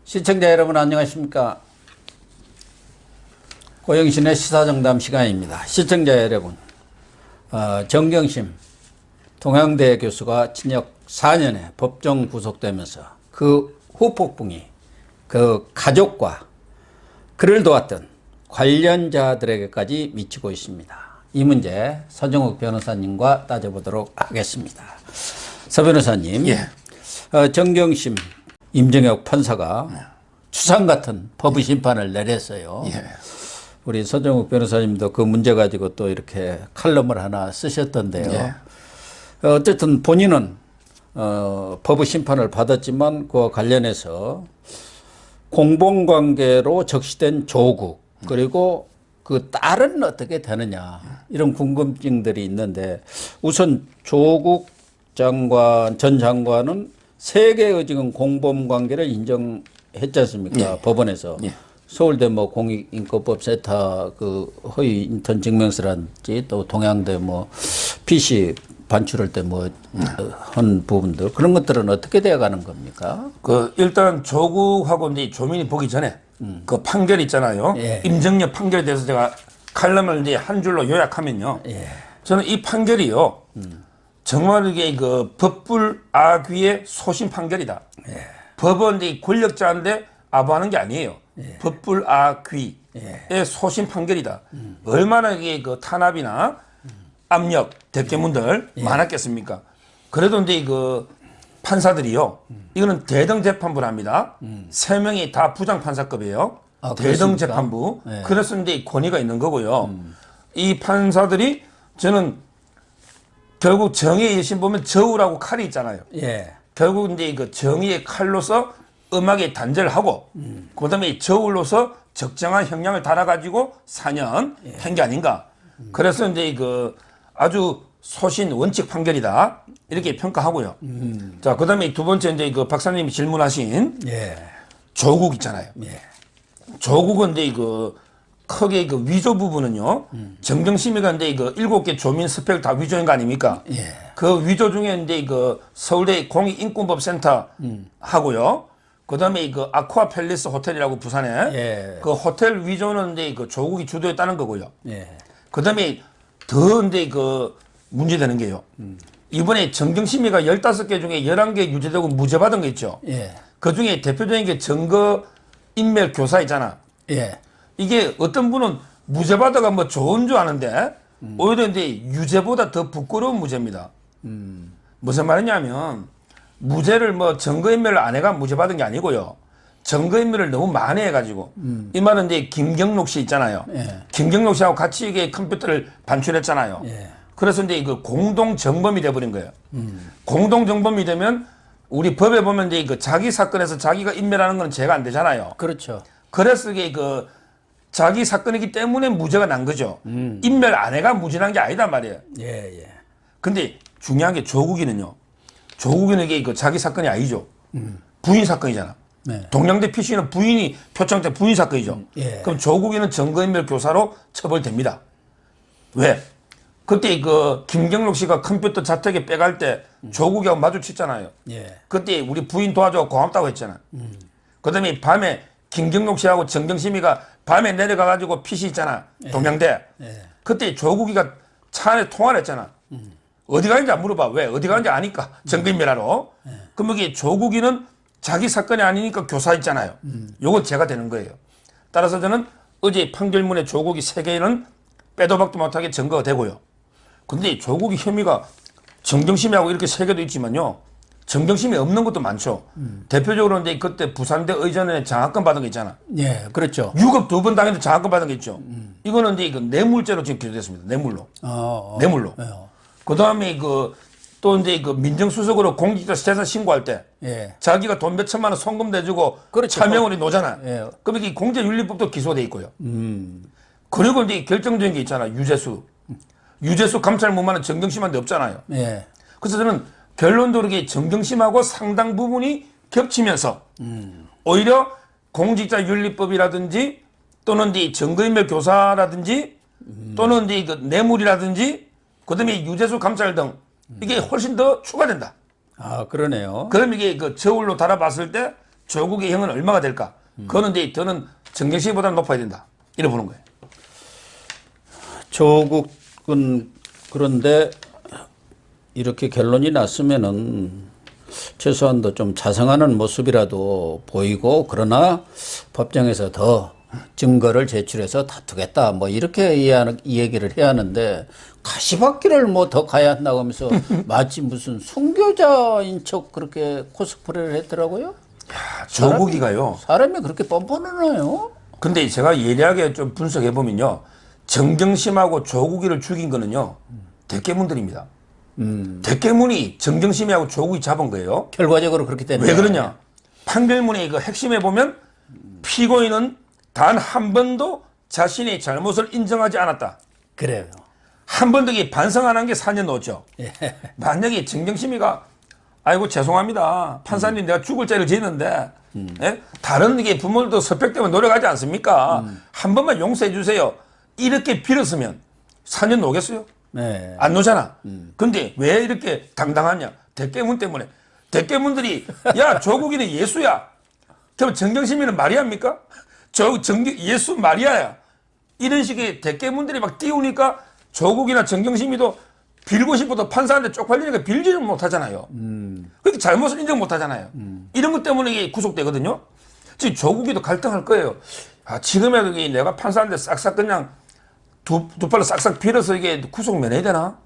시청자 여러분 안녕하십니까? 고영신의 시사정담 시간입니다. 시청자 여러분, 정경심 동양대 교수가 징역 4년에 법정 구속되면서 그 후폭풍이 그 가족과 그를 도왔던 관련자들에게까지 미치고 있습니다. 이 문제 서정욱 변호사님과 따져보도록 하겠습니다. 서 변호사님, 정경심 임정혁 판사가 추상 같은 법의 심판을 내렸어요. 우리 서정욱 변호사님도 그 문제 가지고 또 이렇게 칼럼을 하나 쓰셨던데요. 어쨌든 본인은 법의 심판을 받았지만 그와 관련해서 공범관계로 적시된 조국 그리고 그 딸은 어떻게 되느냐 이런 궁금증들이 있는데, 우선 조국 장관 전 장관은 세 개의 지금 공범관계를 인정했지 않습니까? 법원에서. 서울대 뭐 공익인권법 세타 그 허위 인턴 증명서라든지 또 동양대 뭐 PC 반출할 때 뭐 한 부분들, 그런 것들은 어떻게 되어 가는 겁니까? 일단 조국하고 이제 조민이 보기 전에 그 판결 있잖아요. 임정혁 판결에 대해서 제가 칼럼을 이제 한 줄로 요약하면요. 저는 이 판결이요. 정말 이게 그 법불아귀의 소신 판결이다. 법은 이제 권력자인데 아부하는 게 아니에요. 법불아귀의 소신 판결이다. 얼마나 이게 그 탄압이나 압력, 대깨문들 많았겠습니까? 그래도 이제 그 판사들이요. 이거는 대등재판부랍니다. 세 명이 다 부장판사급이에요. 대등재판부. 그래서 이제 권위가 있는 거고요. 이 판사들이 저는 결국 정의의 여신 보면 저우라고 칼이 있잖아요. 결국 이제 그 정의의 칼로서 음악에 단죄를 하고, 그 다음에 저울로서 적정한 형량을 달아가지고 4년 한 게 아닌가. 그래서 이제 그 아주 소신 원칙 판결이다. 이렇게 평가하고요. 자, 그 다음에 두 번째 이제 그 박사님이 질문하신 조국 있잖아요. 조국은 이제 그 크게 그 위조 부분은요. 정경심이가 이제 그 7개 조민 스펙 다 위조인 거 아닙니까? 그 위조 중에 이제 그 서울대 공익인권법센터 하고요. 그 다음에 그 아쿠아 팰리스 호텔이라고 부산에 그 호텔 위조는 이제 그 조국이 주도했다는 거고요. 그 다음에 더 이제 그 문제되는 게요. 이번에 정경심이가 15개 중에 11개 유죄되고 무죄 받은 거 있죠. 그 중에 대표적인 게 증거 인멸 교사 있잖아. 이게 어떤 분은 무죄 받아가 뭐 좋은 줄 아는데 오히려 이제 유죄보다 더 부끄러운 무죄입니다. 무슨 말이냐면 무죄를 뭐 증거인멸을 안 해가 무죄 받은 게 아니고요. 증거인멸을 너무 많이 해가지고 이 말은 이제 김경록 씨 있잖아요. 김경록 씨하고 같이 이게 컴퓨터를 반출했잖아요. 그래서 이제 그 공동 정범이 돼버린 거예요. 공동 정범이 되면 우리 법에 보면 이제 그 자기 사건에서 자기가 인멸하는 건 죄가 안 되잖아요. 그렇죠. 그래서 이게 그 자기 사건이기 때문에 무죄가 난 거죠. 인멸 안 해가 무죄난 게 아니단 말이에요. 근데 중요한 게 조국이는요. 조국이는 이게 그 자기 사건이 아니죠. 부인 사건이잖아. 동양대 PC는 부인이 표창장 부인 사건이죠. 그럼 조국이는 증거인멸 교사로 처벌됩니다. 왜? 그때 그 김경록 씨가 컴퓨터 자택에 빼갈 때 조국이하고 마주쳤잖아요. 그때 우리 부인 도와줘 고맙다고 했잖아. 그 다음에 밤에 김경록 씨하고 정경심이가 밤에 내려가가지고 PC 있잖아. 동양대. 그때 조국이가 차 안에 통화를 했잖아. 어디 가는지 안 물어봐. 왜? 어디 가는지 아니까. 증거인멸하러. 그럼 이게 조국이는 자기 사건이 아니니까 교사 있잖아요. 요건 죄가 되는 거예요. 따라서 저는 어제 판결문에 조국이 3개는 빼도 박도 못하게 증거가 되고요. 근데 조국이 혐의가 정경심이하고 이렇게 3개도 있지만요. 정경심이 없는 것도 많죠. 대표적으로 이제 그때 부산대 의전에 장학금 받은 거 있잖아. 그렇죠. 유급 2번 당해도 장학금 받은 거 있죠. 이거는 이제 그 뇌물죄로 지금 기소됐습니다. 뇌물로. 뇌물로. 그 다음에 또 이제 그 민정수석으로 공직자 재산 신고할 때 자기가 돈 몇 천만 원 송금 내주고 차명으로 놓잖아. 그럼 이게 공제윤리법도 기소돼 있고요. 그리고 이제 결정적인 게 있잖아. 유재수. 유재수 감찰 무마는 정경심한테 없잖아요. 그래서 저는 결론적으로 정경심하고 상당 부분이 겹치면서 오히려 공직자윤리법이라든지 또는 이 증거인멸 교사라든지 또는 이 그 뇌물이라든지 그다음에 유재수 감찰 등 이게 훨씬 더 추가된다. 그러네요. 그럼 이게 그 저울로 달아봤을 때 조국의 형은 얼마가 될까? 그거는 이제 저는 정경심보다 높아야 된다. 이래 보는 거예요. 조국은 그런데 이렇게 결론이 났으면은 최소한도 좀 자성하는 모습이라도 보이고, 그러나 법정에서 더 증거를 제출해서 다투겠다 뭐 이렇게 이 얘기를 해야 하는데, 가시밭길을 뭐 더 가야 한다고 하면서 마치 무슨 순교자인 척 그렇게 코스프레를 했더라고요. 야, 조국이가요. 사람이 그렇게 뻔뻔하나요? 근데 제가 예리하게 좀 분석해 보면요, 정경심하고 조국이를 죽인 거는요 대깨문들입니다. 대깨문이 정경심이하고 조국이 잡은 거예요. 결과적으로 그렇게 되는. 왜 그러냐? 판결문의 그 핵심에 보면 피고인은 단 한 번도 자신의 잘못을 인정하지 않았다. 그래요. 한 번도 반성 안 한 게 4년 넣었죠. 예. 만약에 정경심이가 아이고 죄송합니다, 판사님 내가 죽을 죄를 지었는데 예? 다른 이게 부모들도 서백 때문에 노력하지 않습니까? 한 번만 용서해 주세요, 이렇게 빌었으면 4년 놓겠어요? 네. 안 놓잖아. 근데 왜 이렇게 당당하냐? 대깨문 때문에. 대깨문들이 야 조국이는 예수야, 그럼 정경심이는 마리아입니까? 예수 마리아야, 이런 식의 대깨문들이 막 띄우니까 조국이나 정경심이도 빌고 싶어도 판사한테 쪽팔리니까 빌지를 못하잖아요. 그렇게 잘못을 인정 못하잖아요. 이런 것 때문에 이게 구속되거든요. 지금 조국이도 갈등할 거예요. 아, 지금이라도 내가 판사한테 싹싹 그냥 두 팔로 싹싹 빌어서 이게 구속 면해야 되나?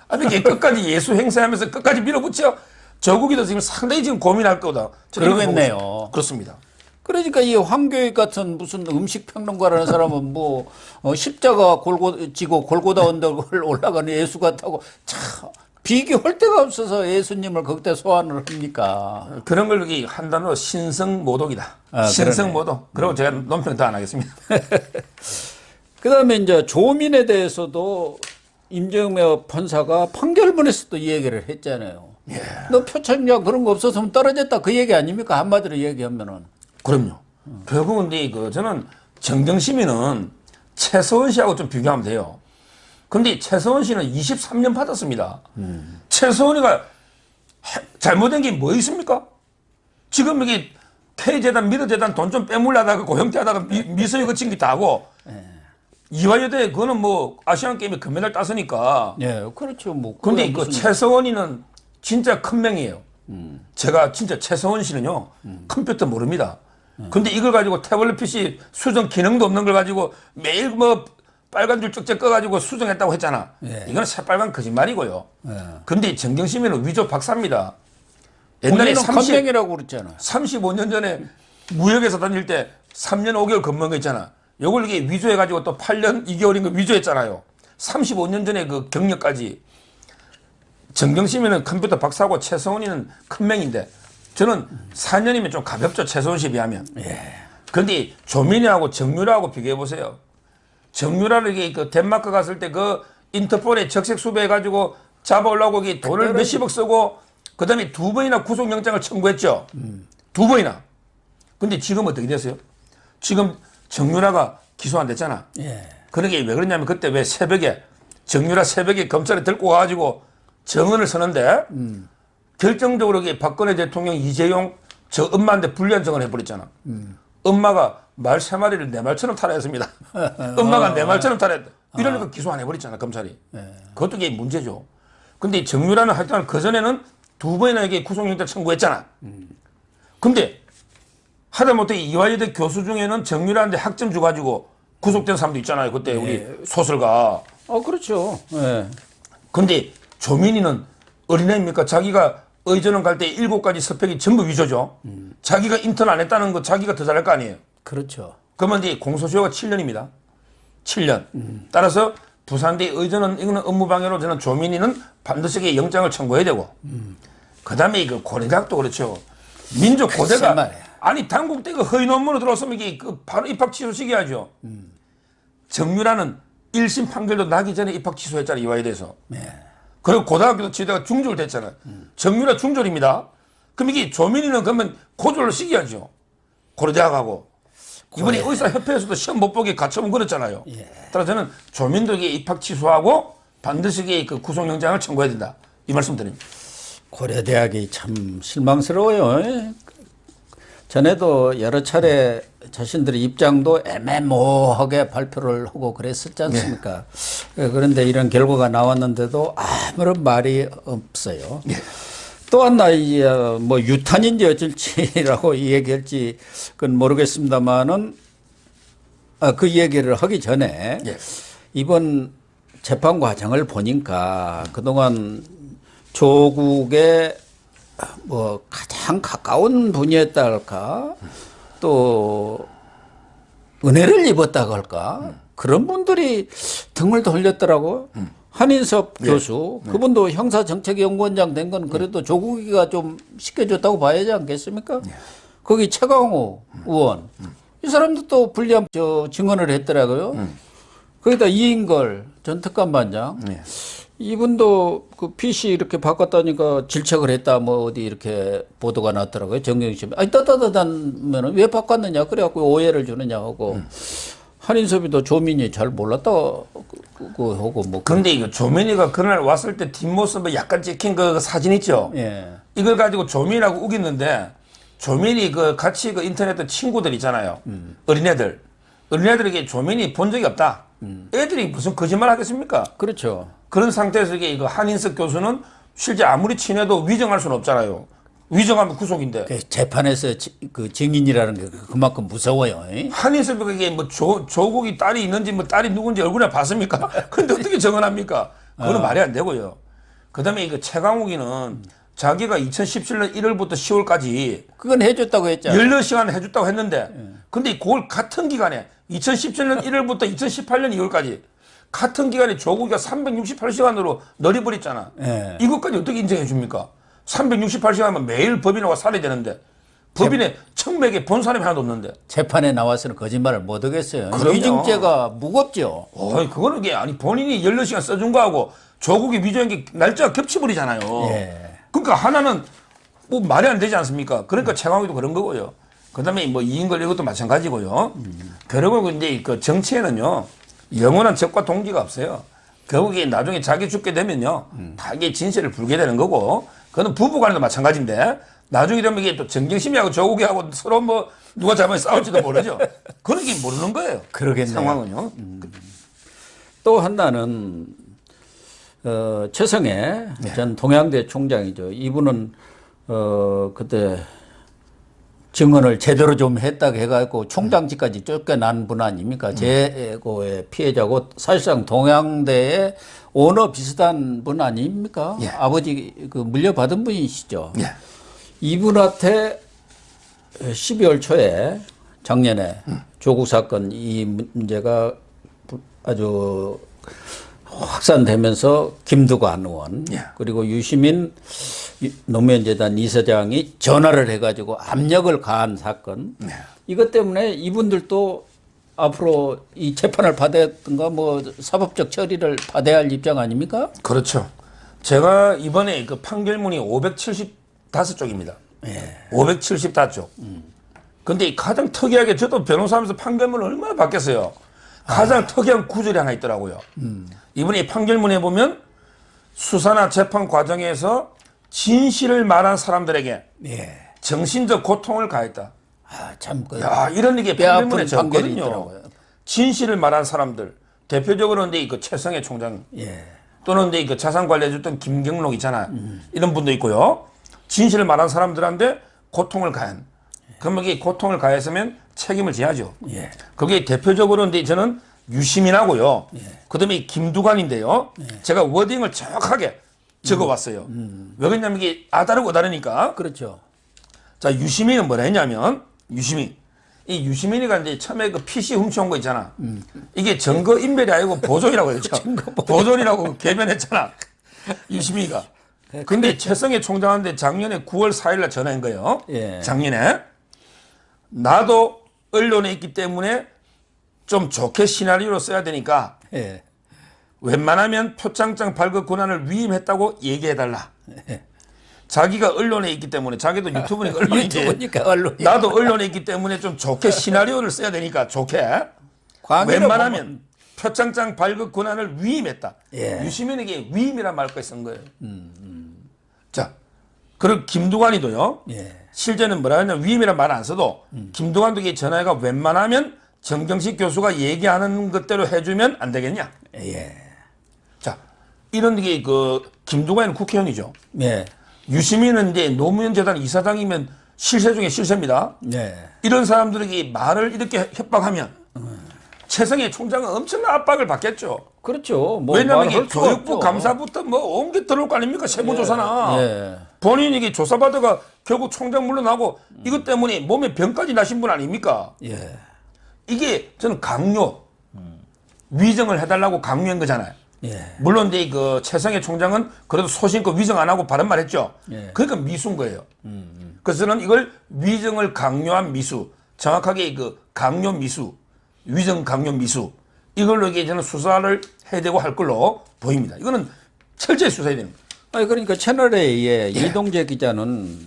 아니 이게 끝까지 예수 행세하면서 끝까지 밀어붙여. 조국이도 지금 상당히 지금 고민할 거다. 그러겠네요. 그렇습니다. 그러니까 이 황교익 같은 무슨 음식 평론가라는 사람은 뭐 십자가 지고 골고다 언덕을 올라가는 예수 같다고, 참 비교할 데가 없어서 예수님을 거기다 소환을 합니까? 그런 걸 여기 한 단어로 신성모독이다. 아, 신성모독. 그리고 제가 논평 더 안 하겠습니다. 그다음에 이제 조민에 대해서도 임정혁 판사가 판결문에서도 이 얘기를 했잖아요. 예. 너 표창장 그런 거 없었으면 떨어졌다, 그 얘기 아닙니까? 한마디로 얘기하면은. 그럼요. 결국은 저는 정경심이는 최서원 씨하고 좀 비교하면 돼요. 근데 최서원 씨는 23년 받았습니다. 최서원이가 잘못된 게 뭐 있습니까? 지금 여기 K재단, 미르재단 돈 좀 빼물려다가 고형태하다가 미서에 거친 게 다고. 이화여대 그거는 뭐 아시안 게임에 금메달 땄으니까. 예, 그렇죠. 뭐. 근데 그 최서원이는 진짜 큰 명이에요. 제가 진짜 최서원 씨는요, 컴퓨터 모릅니다. 근데 이걸 가지고 태블릿 PC 수정 기능도 없는 걸 가지고 매일 뭐 빨간 줄 쭉쭉 꺼가지고 수정했다고 했잖아. 예. 이건 새빨간 거짓말이고요. 예. 근데 정경심이는 위조 박사입니다. 옛날에 컨명이라고 그랬잖아. 35년 전에 무역에서 다닐 때 3년 5개월 근무한 거 있잖아. 요걸 이게 위조해가지고 또 8년 2개월인 거 위조했잖아요. 35년 전에 그 경력까지. 정경심이는 컴퓨터 박사고 최성훈이는 큰 명인데, 저는 4년이면 좀 가볍죠, 최성훈 씨에 비하면. 예. 근데 조민이하고 정유라하고 비교해보세요. 정유라를 이게 그 덴마크 갔을 때 그 인터폴에 적색 수배해가지고 잡아오려고 돈을 몇십억 쓰고, 그 다음에 2번이나 구속영장을 청구했죠. 2번이나. 근데 지금 어떻게 됐어요? 지금 정유라가 기소 안 됐잖아. 예. 그러게 왜 그러냐면, 그때 왜 정유라 새벽에 검찰에 들고 와가지고 정언을 서는데, 결정적으로 박근혜 대통령 이재용 저 엄마한테 불리한 정언을 해버렸잖아. 엄마가 말 3마리를 내 말처럼 타라 했습니다. 엄마가 내 말처럼 타라 했다. 이러니까 기소 안 해버렸잖아, 검찰이. 그것도 이게 문제죠. 근데 정유라는 하여튼 그전에는 2번이나 이게 구속영장 청구했잖아. 근데 하다못해 이화여대 교수 중에는 정유라한테 학점 줘가지고 구속된 사람도 있잖아요. 그때 우리 소설가. 그렇죠. 예. 근데 조민이는 어린애입니까? 자기가 의전원 갈 때 7가지 스펙이 전부 위조죠. 자기가 인턴 안 했다는 거 자기가 더 잘할 거 아니에요. 그렇죠. 그러면 이제 공소시효가 7년입니다. 7년. 따라서 부산대 의전원 이거는 업무방해로 저는 조민이는 반드시 영장을 청구해야 되고. 그 다음에 이거 고대대학도 그렇죠. 민족 고대가 아니 단국대가 허위 논문으로 들어왔으면 이게 바로 입학 취소 시켜야죠. 정유라는 1심 판결도 나기 전에 입학 취소했잖아요, 이화여대에서. 네. 그리고 고등학교도 지대가 중졸 됐잖아요. 정유라 중졸입니다. 그럼 이게 조민이는 그러면 고졸로 시켜야죠. 고려대학하고. 이번에 의사협회에서도 시험 못 보게 가처분 걸었잖아요. 예. 따라서 저는 조민도 입학 취소하고 반드시 그 구속영장을 청구해야 된다, 이 말씀 드립니다. 고려대학이 참 실망스러워요. 전에도 여러 차례 자신들의 입장도 애매모호하게 발표를 하고 그랬었지 않습니까? 그런데 이런 결과가 나왔는데도 아무런 말이 없어요. 또 하나 이제 뭐 유탄인지 어쩔지라고 얘기할지 그건 모르겠습니다만은 그 얘기를 하기 전에 이번 재판 과정을 보니까 그동안 조국의 뭐 가장 가까운 분이었다 할까 또 은혜를 입었다고 할까 그런 분들이 등을 돌렸더라고. 한인섭 교수 그분도 형사정책연구원장 된 건 그래도 조국이가 좀 시켜줬다고 봐야 하지 않겠습니까? 거기 최강호 의원 이 사람도 또 불리한 증언을 했더라고요. 거기다 이인걸 전 특감반장 이분도 그 PC 이렇게 바꿨다니까 질책을 했다 뭐 어디 이렇게 보도가 났더라고요. 정경심. 아니 따다다다면은 왜 바꿨느냐 그래갖고 오해를 주느냐 하고 한인섭이도 조민이 잘 몰랐다 그거 하고 뭐. 근데 이거 조민이가 그날 왔을 때 뒷모습에 약간 찍힌 그 사진 있죠. 이걸 가지고 조민이라고 우겼는데 조민이 그 같이 그 인터넷 친구들 있잖아요. 어린애들에게 조민이 본 적이 없다. 애들이 무슨 거짓말 하겠습니까? 그렇죠. 그런 상태에서 이게 이거 한인석 교수는 실제 아무리 친해도 위정할 수는 없잖아요. 위정하면 구속인데. 그 재판에서 그 증인이라는 게 그만큼 무서워요. 한인석이 이게 뭐 조국이 딸이 있는지 뭐 딸이 누군지 얼굴에 봤습니까? 근데 어떻게 정언합니까? 그거는 말이 안 되고요. 그다음에 이거 최강욱이는 자기가 2017년 1월부터 10월까지 그건 해줬다고 했잖아요. 16시간 해줬다고 했는데 근데 그걸 같은 기간에 2017년 1월부터 2018년 2월까지 같은 기간에 조국이가 368시간으로 늘려버렸잖아. 이것까지 어떻게 인정해 줍니까? 368시간이면 매일 법인하고 살아야 되는데 법인에 청맥에 본 사람이 하나도 없는데 재판에 나와서는 거짓말을 못 하겠어요. 그럼요. 위증죄가 무겁죠. 그거는 게 아니 본인이 16시간 써준 거하고 조국이 위조한 게 날짜가 겹쳐버리잖아요. 그러니까 하나는 뭐 말이 안 되지 않습니까? 그러니까 최강욱도 그런 거고요. 그다음에 뭐 이인걸 이것도 마찬가지고요. 결국은 이제 그 정치에는요 영원한 적과 동기가 없어요. 결국에 나중에 자기 죽게 되면요 다 이게 진실을 불게 되는 거고 그거는 부부간에도 마찬가지인데 나중에 되면 이게 또 정경심이하고 조국이하고 서로 뭐 누가 잘못 싸울지도 모르죠. 그런 게 모르는 거예요. 그러겠네요. 상황은요. 또 하나는 최성해 전 동양대 총장이죠. 이분은 그때 증언을 제대로 좀 했다고 해가지고 총장직까지 쫓겨난 분 아닙니까? 재고의 피해자고 사실상 동양대의 오너 비슷한 분 아닙니까? 아버지 그 물려받은 분이시죠. 이분한테 12월 초에 작년에 조국 사건 이 문제가 아주 확산되면서 김두관 의원 그리고 유시민 노무현재단 이사장이 전화를 해가지고 압력을 가한 사건 이것 때문에 이분들도 앞으로 이 재판을 받았던가 뭐 사법적 처리를 받아야 할 입장 아닙니까? 그렇죠. 제가 이번에 그 판결문이 575쪽입니다. 575쪽. 근데 가장 특이하게 저도 변호사하면서 판결문을 얼마나 받겠어요. 가장 특이한 구절이 하나 있더라고요. 이번에 이 판결문에 보면 수사나 재판 과정에서 진실을 말한 사람들에게 정신적 고통을 가했다. 참, 이런 얘기 판결문에 판결이 적거든요. 있더라고요. 진실을 말한 사람들 대표적으로 근데 그 최성해 총장 또는 근데 그 자산 관리해줬던 김경록 있잖아요. 이런 분도 있고요. 진실을 말한 사람들한테 고통을 가한. 그러면 이게 고통을 가했으면 책임을 져야죠. 그게 대표적으로 근데 저는 유시민하고요. 그다음에 김두관인데요. 제가 워딩을 정확하게 적어왔어요. 왜 그러냐면 이게 아다르고 다르니까. 그렇죠. 자, 유시민은 뭐라 했냐면 이 유시민이가 이제 처음에 그 PC 훔쳐온 거 있잖아. 이게 증거 인멸이 아니고 보존이라고 했죠. 보존이라고 개변했잖아. 유시민이가. 근데 최성해 총장한테 작년에 9월 4일날 전화한 거예요. 작년에. 나도 언론에 있기 때문에 좀 좋게 시나리오로 써야 되니까 웬만하면 표창장 발급 권한을 위임했다고 얘기해달라. 자기가 언론에 있기 때문에 자기도 유튜브니까 언론인데 나도 언론에 있기 때문에 좀 좋게 시나리오를 써야 되니까 좋게 웬만하면 표창장 발급 권한을 위임했다. 유시민에게 위임이란 말까지 쓴 거예요. 자, 그리고 김두관이도요. 예. 실제는 뭐라 하냐 위임이란 말 안 써도 김두관도 이게 전화가 웬만하면 정경식 교수가 얘기하는 것대로 해주면 안 되겠냐? 예. 자, 이런 게 그 김두관은 국회의원이죠. 예. 유시민은 이제 노무현 재단 이사장이면 실세 중에 실세입니다. 예. 이런 사람들에게 말을 이렇게 협박하면 최성해 총장은 엄청난 압박을 받겠죠. 그렇죠. 뭐 왜냐하면 이게 말할 수가 교육부 없죠. 감사부터 뭐 온 게 들어올 거 아닙니까? 세무조사나. 예. 본인이 이게 조사받아가 결국 총장 물러나고 이것 때문에 몸에 병까지 나신 분 아닙니까? 예. 이게 저는 강요, 위정을 해달라고 강요한 거잖아요. 예. 물론 이제 그 최성해 총장은 그래도 소신껏 위정 안 하고 바른 말 했죠. 예. 그러니까 미수인 거예요. 그래서 저는 이걸 위정을 강요한 미수, 정확하게 그 강요 미수, 위정 강요 미수, 이걸로 이게 저는 수사를 해야 되고 할 걸로 보입니다. 이거는 철저히 수사해야 됩니다. 아니 그러니까 채널A의 이동재 기자는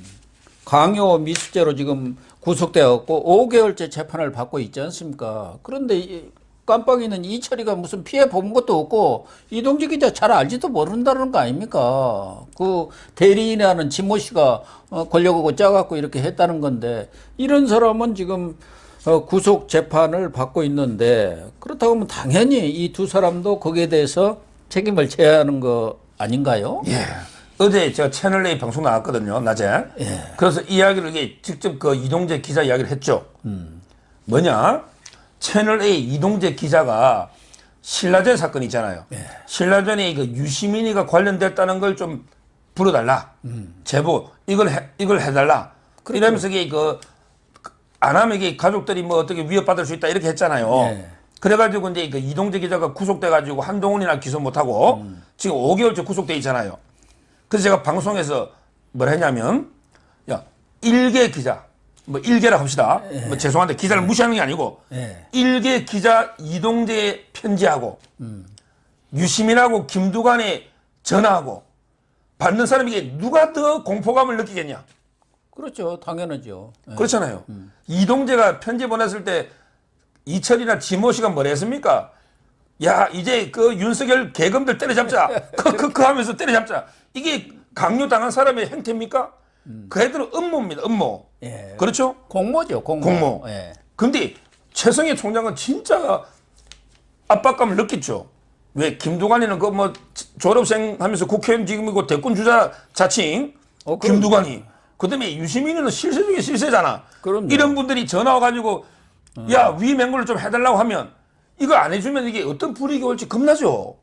강요 미수죄로 지금 구속되어 갖고 5개월째 재판을 받고 있지 않습니까? 그런데 깜빡이는 이철이가 무슨 피해 본 것도 없고 이동재 기자 잘 알지도 모른다는 거 아닙니까? 그 대리인하는 진모 씨가 권력하고 짜갖고 이렇게 했다는 건데 이런 사람은 지금 구속 재판을 받고 있는데 그렇다고 하면 당연히 이 두 사람도 거기에 대해서 책임을 져야 하는 거 아닌가요? 예. 어제 제가 채널A 방송 나왔거든요, 낮에. 예. 그래서 이야기를 이게 직접 그 이동재 기자 이야기를 했죠. 뭐냐? 채널A 이동재 기자가 신라전 사건 있잖아요. 예. 신라전에 그 유시민이가 관련됐다는 걸 좀 불어달라. 제보, 이걸 해달라. 그렇죠. 이러면서 이게 안 하면 이게 가족들이 뭐 어떻게 위협받을 수 있다 이렇게 했잖아요. 예. 그래가지고 이제 그 이동재 기자가 구속돼가지고 한동훈이나 기소 못하고 지금 5개월째 구속돼 있잖아요. 그래서 제가 방송에서 뭘 했냐면, 야, 일개 기자, 뭐 일개라 합시다. 뭐 죄송한데 기자를 무시하는 게 아니고, 예. 일개 기자 이동재에 편지하고, 유시민하고 김두관에 전화하고, 받는 사람에게 누가 더 공포감을 느끼겠냐? 그렇죠. 당연하죠. 예. 그렇잖아요. 이동재가 편지 보냈을 때 이철이나 지모 씨가 뭐라 했습니까? 야, 이제 그 윤석열 계검들 때려잡자. 그 하면서 때려잡자. 이게 강요당한 사람의 행태입니까? 그 애들은 음모입니다. 음모. 예. 그렇죠? 공모죠. 공모. 예. 근데 최성해 총장은 진짜 압박감을 느꼈죠. 왜 김두관이는 그 뭐 졸업생 하면서 국회의원 지금이고 대권 주자 자칭 김두관이. 그다음에 유시민은 실세 중에 실세잖아. 그럼요. 이런 분들이 전화 와가지고 야, 위맹구를 좀 해달라고 하면 이거 안 해주면 이게 어떤 불이익이 올지 겁나죠.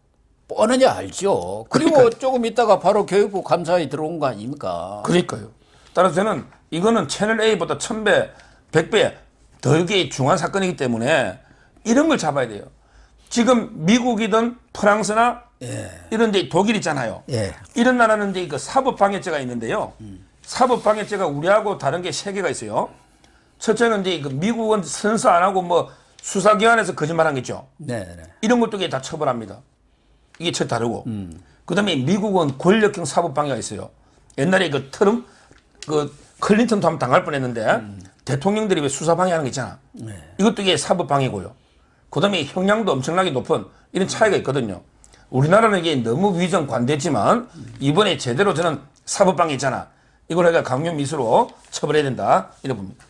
뻔하냐 알죠. 그리고 그러니까요. 조금 있다가 바로 교육부 감사에 들어온 거 아닙니까? 그러니까요. 따라서 저는 이거는 채널 A보다 1000배, 100배 더 이게 중요한 사건이기 때문에 이런 걸 잡아야 돼요. 지금 미국이든 프랑스나 이런 데 독일 있잖아요. 예. 이런 나라는 이제 그 사법방해죄가 있는데요. 사법방해죄가 우리하고 다른 게 3개가 있어요. 첫째는 이제 그 미국은 선서 안 하고 뭐 수사기관에서 거짓말한 게 있죠. 네. 이런 것도 이게 다 처벌합니다. 이게 첫 다르고. 그다음에 미국은 권력형 사법방해가 있어요. 옛날에 그 트럼프, 그 클린턴도 한번 당할 뻔했는데 대통령들이 왜 수사방해하는 게 있잖아. 이것도 이게 사법방해고요. 그다음에 형량도 엄청나게 높은 이런 차이가 있거든요. 우리나라는 이게 너무 위정 관대했지만 이번에 제대로 저는 사법방해 있잖아. 이걸 내가 강요 미수로 처벌해야 된다 이래 봅니다.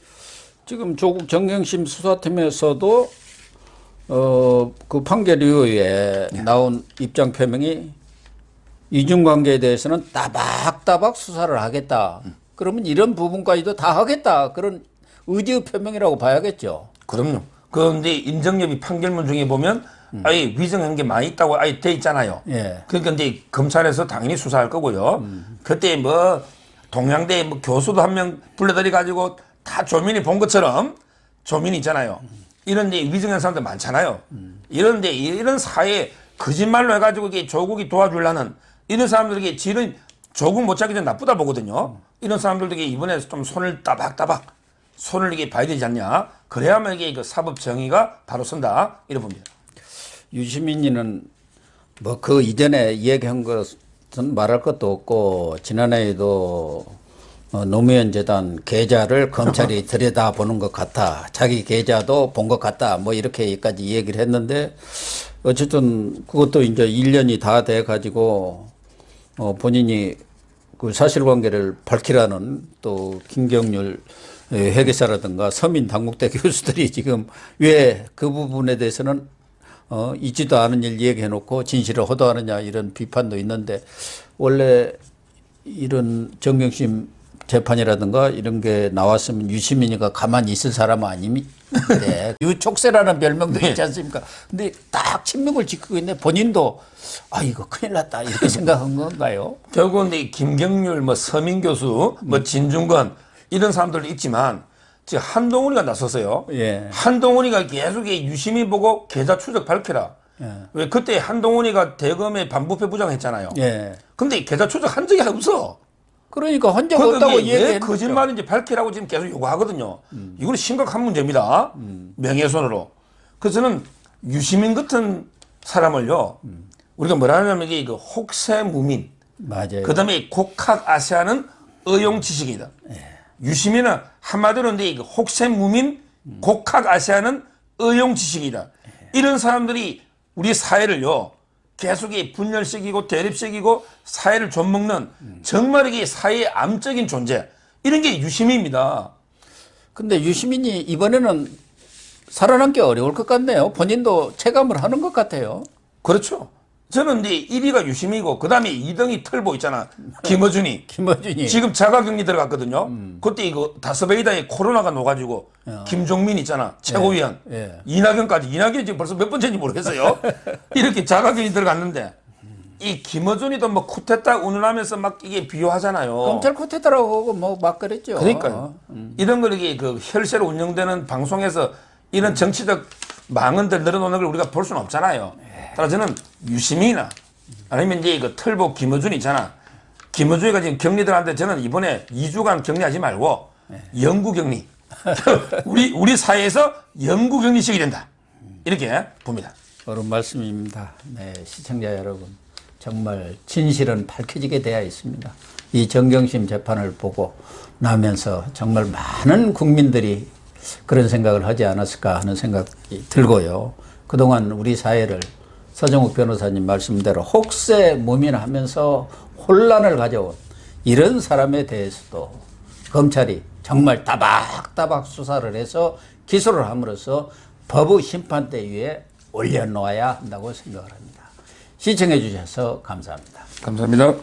지금 조국 정경심 수사팀에서도 그 판결 이후에 나온 입장 표명이 이중관계에 대해서는 따박따박 수사를 하겠다. 그러면 이런 부분까지도 다 하겠다. 그런 의지의 표명이라고 봐야겠죠. 그럼요. 그런데 인정협의 판결문 중에 보면 아예 위정한 게 많이 있다고 아예 돼 있잖아요. 예. 그러니까 이제 검찰에서 당연히 수사할 거고요. 그때 뭐 동양대 뭐 교수도 한 명 불러들이 가지고 다 조민이 본 것처럼 조민이 있잖아요. 이런 데 위증한 사람들 많잖아요. 이런데 이런 사회에 거짓말로 해가지고 이게 조국이 도와주려는 이런 사람들에게 질은 조국 못 잡기 전 나쁘다 보거든요. 이런 사람들에게 이번에 좀 손을 따박따박 손을 이게 봐야 되지 않냐. 그래야만 이게 그 사법 정의가 바로 선다. 이래 봅니다. 유시민이는 뭐 그 이전에 얘기한 것은 말할 것도 없고 지난해에도 노무현 재단 계좌를 검찰이 들여다보는 것 같아. 자기 계좌도 본 것 같다. 뭐 이렇게까지 얘기를 했는데 어쨌든 그것도 이제 1년이 다 돼 가지고 본인이 그 사실관계를 밝히라는 또 김경률 회계사라든가 서민 당국대 교수들이 지금 왜 그 부분에 대해서는 있지도 않은 일 얘기해놓고 진실을 호도하느냐 이런 비판도 있는데 원래 이런 정경심 재판이라든가 이런 게 나왔으면 유시민이가 가만히 있을 사람 아니니? 네. 유촉새라는 별명도 있지 않습니까? 근데 딱 친명을 지키고 있네. 본인도 아 이거 큰일 났다 이렇게 생각한 건가요? 결국은 이 김경률, 뭐 서민 교수, 뭐 진중권 이런 사람들도 있지만 지금 한동훈이가 나섰어요. 예. 한동훈이가 계속 이 유심히 보고 계좌 추적 밝혀라. 왜 그때 한동훈이가 대검의 반부패 부장했잖아요. 예. 근데 이 계좌 추적 한 적이 없어. 그러니까 헌적 그러니까 없다고 이게 왜 얘기했죠. 거짓말인지 밝히라고 지금 계속 요구하거든요. 이거는 심각한 문제입니다. 명예훼손으로. 그래서 저는 유시민 같은 사람을요. 우리가 뭐라 하냐면 이게 그 혹세무민. 맞아요. 그다음에 곡학 아시아는 의용지식이다. 유시민은 한마디로 근데 그 혹세무민, 곡학 아시아는 의용지식이다. 이런 사람들이 우리 사회를요. 계속 분열시키고 대립시키고 사회를 좀먹는 정말 이게 사회의 암적인 존재. 이런 게 유시민입니다. 근데 유시민이 이번에는 살아남기 어려울 것 같네요. 본인도 체감을 하는 것 같아요. 그렇죠. 저는 이제 1위가 유시민이고 그다음에 2등이 털보 있잖아. 김어준이. 김어준이. 지금 자가격리 들어갔거든요. 그때 이거 다스베이다에 코로나가 녹아지고 김종민 있잖아. 최고위원. 예. 이낙연까지. 이낙연이 지금 벌써 몇 번째인지 모르겠어요. 이렇게 자가격리 들어갔는데 이 김어준이도 뭐 쿠데타 운운하면서 막 이게 비호하잖아요. 검찰 쿠데타라고 뭐 막 그랬죠. 그러니까요. 이런 걸 이게 그 혈세로 운영되는 방송에서 이런 정치적 망언들 늘어놓는 걸 우리가 볼 수는 없잖아요. 따라서 저는 유시민이나 아니면 이제 그 털보 김어준 있잖아. 김어준이가 지금 격리 들어갔는데 저는 이번에 2주간 격리하지 말고 영구 격리. 우리 사회에서 영구 격리식이 된다. 이렇게 봅니다. 옳은 말씀입니다. 네, 시청자 여러분. 정말 진실은 밝혀지게 되어 있습니다. 이 정경심 재판을 보고 나면서 정말 많은 국민들이 그런 생각을 하지 않았을까 하는 생각이 들고요. 그동안 우리 사회를 서정욱 변호사님 말씀대로 혹세무민하면서 혼란을 가져온 이런 사람에 대해서도 검찰이 정말 따박따박 수사를 해서 기소를 함으로써 법의 심판대 위에 올려놓아야 한다고 생각을 합니다. 시청해 주셔서 감사합니다. 감사합니다.